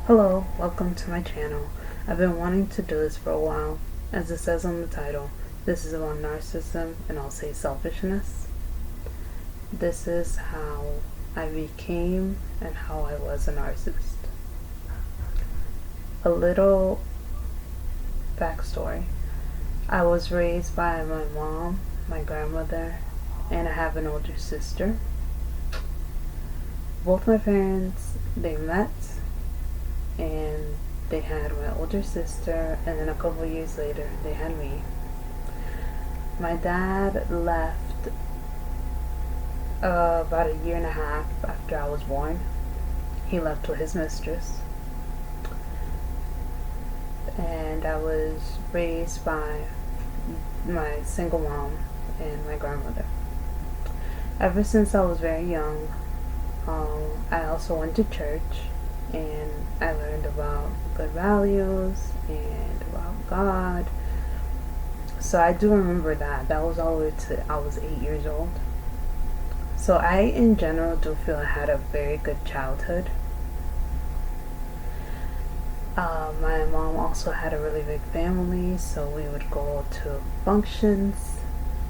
Hello, welcome to my channel. I've been wanting to do this for a while. As it says on the title, this is about narcissism and I'll say selfishness. This is how I became and how I was a narcissist. A little backstory. I was raised by my mom, my grandmother, and I have an older sister. Both my parents, they met and they had my older sister, and then a couple of years later they had me. My dad left about a year and a half after I was born. He left with his mistress, and I was raised by my single mom and my grandmother. Ever since I was very young, I also went to church, and I learned about good values and about God. So I do remember that. That was all the way to I was 8 years old. So I, in general, do feel I had a very good childhood. My mom also had a really big family, so we would go to functions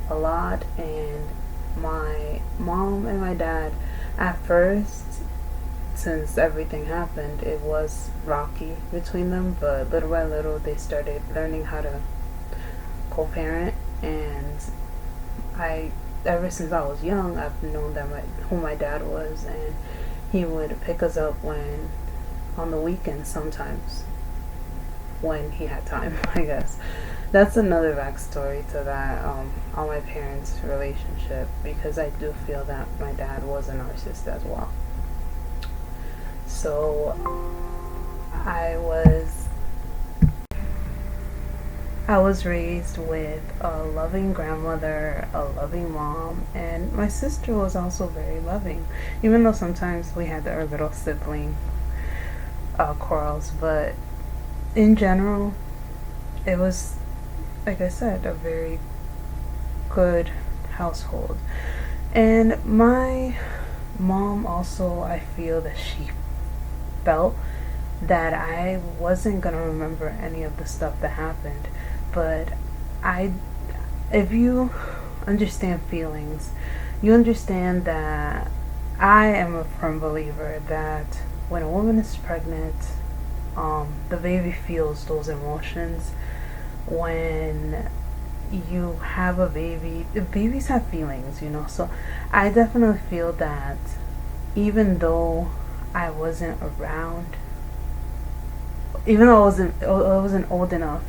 a lot, and my mom and my dad, at first, since everything happened, it was rocky between them, but little by little they started learning how to co-parent, and ever since I was young, I've known who my dad was, and he would pick us up on the weekends sometimes, when he had time, I guess. That's another backstory to that, on my parents' relationship, because I do feel that my dad was a narcissist as well. So I was raised with a loving grandmother, a loving mom, and my sister was also very loving, even though sometimes we had our little sibling quarrels. But in general, it was, like I said, a very good household. And my mom also, I feel that she felt that I wasn't gonna remember any of the stuff that happened, but if you understand feelings, you understand that I am a firm believer that when a woman is pregnant, the baby feels those emotions. When you have a baby, babies have feelings, so I definitely feel that even though I wasn't around, even though I wasn't old enough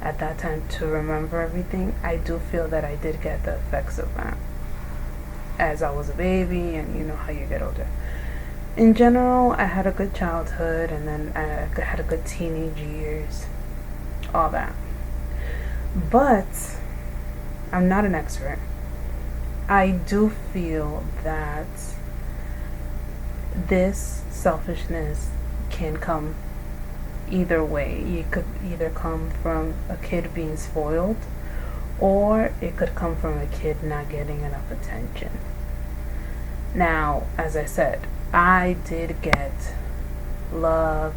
at that time to remember everything, I do feel that I did get the effects of that as I was a baby, and you know how you get older. In general, I had a good childhood, and then I had a good teenage years, all that. But I'm not an expert. I do feel that this selfishness can come either way. It could either come from a kid being spoiled, or it could come from a kid not getting enough attention. Now, as I said, I did get love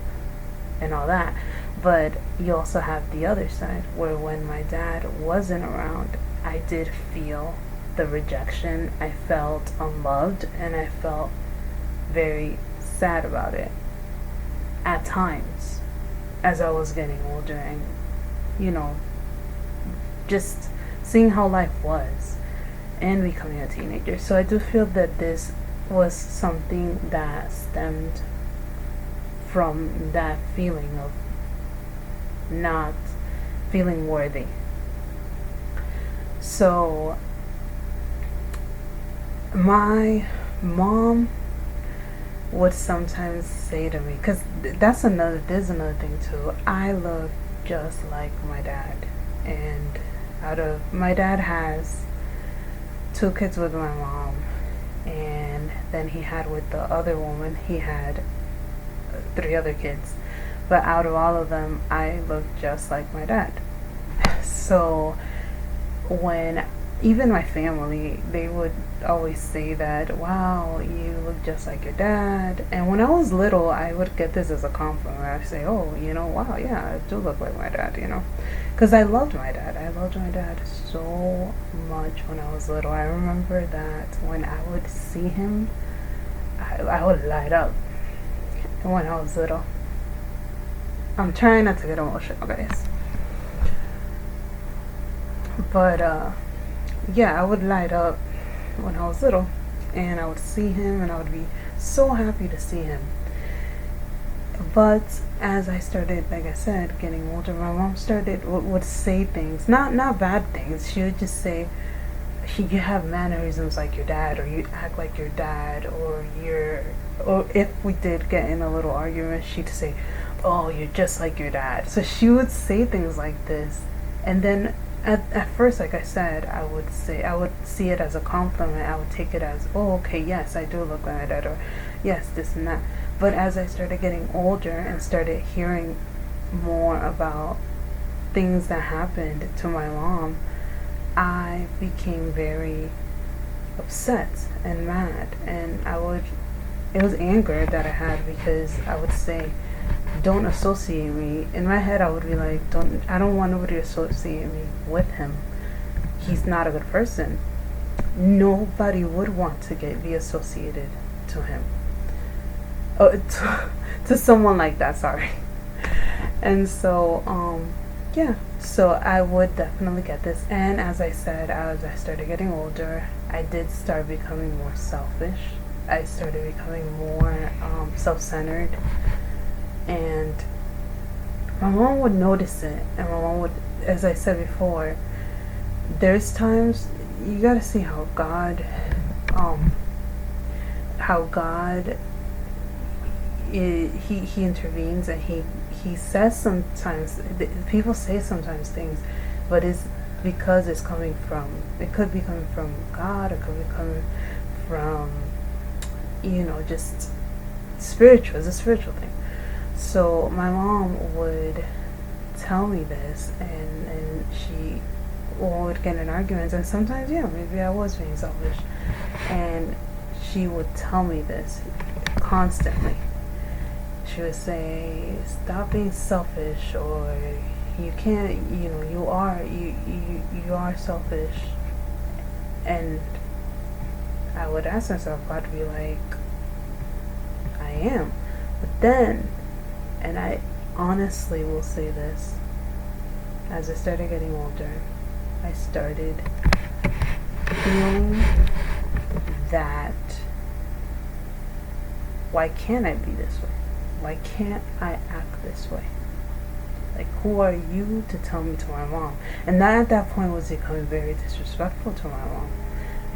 and all that, but you also have the other side, where when my dad wasn't around, I did feel the rejection. I felt unloved, and I felt very sad about it at times as I was getting older, and just seeing how life was and becoming a teenager. So I do feel that this was something that stemmed from that feeling of not feeling worthy. So my mom would sometimes say to me, because there's another thing too, I look just like my dad, and my dad has 2 kids with my mom, and then he had with the other woman, he had 3 other kids, but out of all of them, I look just like my dad. So when even my family, they would always say that, wow, you look just like your dad. And when I was little, I would get this as a compliment. I'd say, oh, wow, yeah, I do look like my dad. Because I loved my dad. I loved my dad so much when I was little. I remember that when I would see him, I would light up when I was little. I'm trying not to get emotional, guys. But, yeah, I would light up when I was little, and I would see him, and I would be so happy to see him. But as I started, like I said, getting older, my mom would say things, not bad things. She would just say, "You have mannerisms like your dad, or you act like your dad, or if we did get in a little argument, she'd say, oh, you're just like your dad." So she would say things like this, and then at first, like I said, I would see it as a compliment. I would take it as, oh, okay, yes, I do look like my dad, or yes, this and that. But as I started getting older and started hearing more about things that happened to my mom, I became very upset and mad, and it was anger that I had, because I would say, don't associate me. In my head, I would be like, I don't want nobody to associate me with him. He's not a good person. Nobody would want to be associated to him. To someone like that, sorry. And so, yeah. So I would definitely get this. And as I said, as I started getting older, I did start becoming more selfish. I started becoming more self-centered. And my mom would notice it, and my mom would, as I said before, there's times you gotta see how God he intervenes, and he says sometimes, people say sometimes things, but it's because it could be coming from God, it could be coming from just spiritual. It's a spiritual thing. So my mom would tell me this, and she would get in arguments, and sometimes, yeah, maybe I was being selfish, and she would tell me this constantly. She would say, stop being selfish, or you can't, you are selfish. And I would ask myself, I'd be like, I am. But then, and I honestly will say this, as I started getting older, I started feeling that, why can't I be this way? Why can't I act this way? Like, who are you to tell me to my mom? And that at that point was becoming very disrespectful to my mom,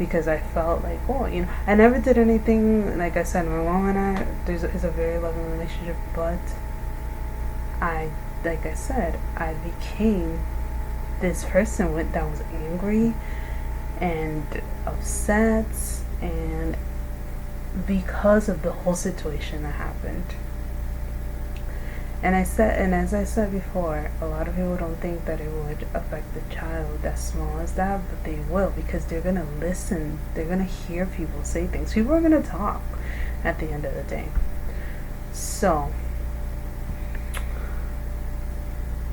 because I felt like, oh, I never did anything. Like I said, my mom and I, is a very loving relationship, but like I said, I became this person that was angry and upset, and because of the whole situation that happened. And as I said before, a lot of people don't think that it would affect the child as small as that, but they will, because they're gonna listen. They're gonna hear people say things. People are gonna talk at the end of the day. So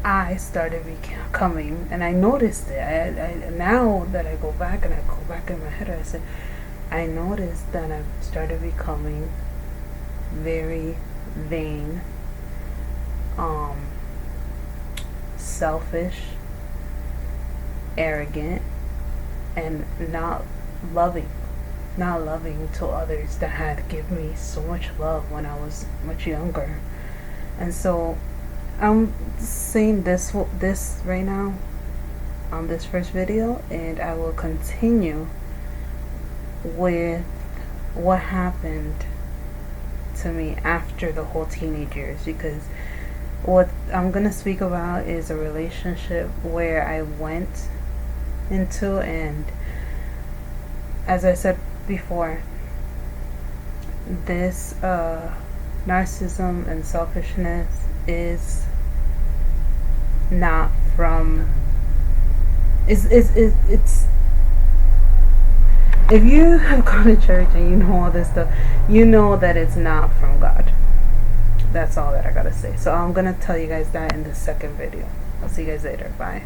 I started becoming, and I noticed it. I now that I go back in my head, I said, I noticed that I started becoming very vain, selfish, arrogant, and not loving to others that had given me so much love when I was much younger. And so I'm saying this right now on this first video, and I will continue with what happened to me after the whole teenage years, because what I'm gonna speak about is a relationship where I went into, and as I said before, this narcissism and selfishness is not from it's If you have gone to church and you know all this stuff, you know that it's not from God. That's all that I gotta say. So I'm gonna tell you guys that in the second video. I'll see you guys later. Bye.